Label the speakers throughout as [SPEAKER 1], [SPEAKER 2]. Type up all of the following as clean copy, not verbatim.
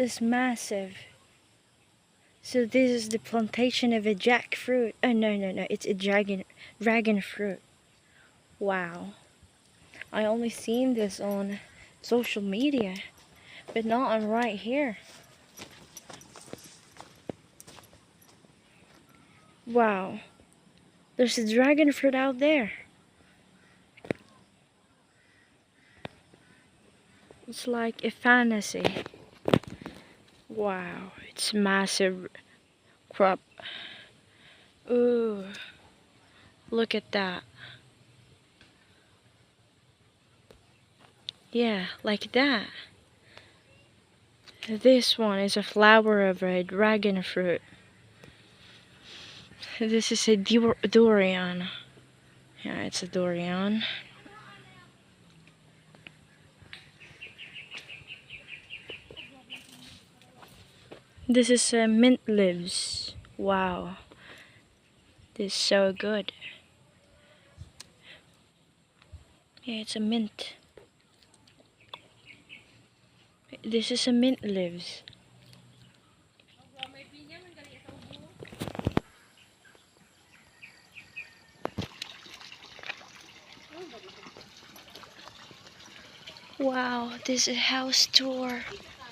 [SPEAKER 1] This massive. So this is the plantation of a jackfruit. Oh no, it's a dragon fruit. Wow. I only seen this on social media, but not on right here. Wow. There's a dragon fruit out there. It's like a fantasy. Wow, it's massive crop. Ooh, look at that. Yeah, like that. This one is a flower of a dragon fruit. This is a durian. Yeah, it's a durian. This is mint leaves. Wow, this is so good. Yeah, it's a mint. This is a mint leaves. Wow, this is a house tour.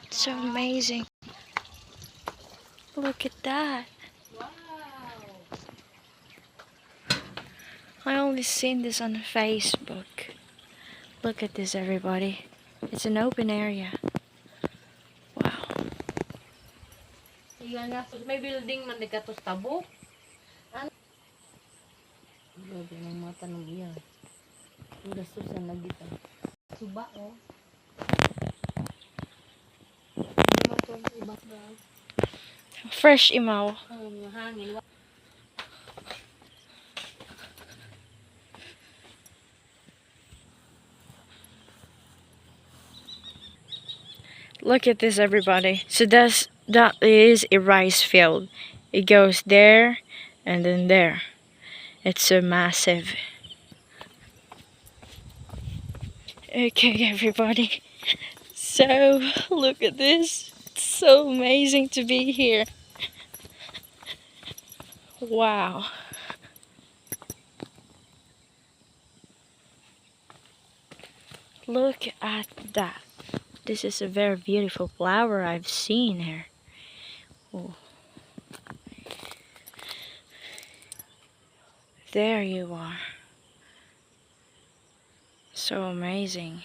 [SPEAKER 1] It's so amazing. Look at that. I only seen this on Facebook. Look at this, everybody. It's an open area. Wow.
[SPEAKER 2] May building man dito sa tabo. Grabe ng mata ng iya. Ang gastos na nagita. Suba oh.
[SPEAKER 1] Fresh imaw.
[SPEAKER 2] Hangin.
[SPEAKER 1] Look at this, everybody. So that is a rice field. It goes there and then there. It's so massive. Okay, everybody. So look at this. It's so amazing to be here. Wow. Look at that. This is a very beautiful flower I've seen here. Oh. There you are. So amazing.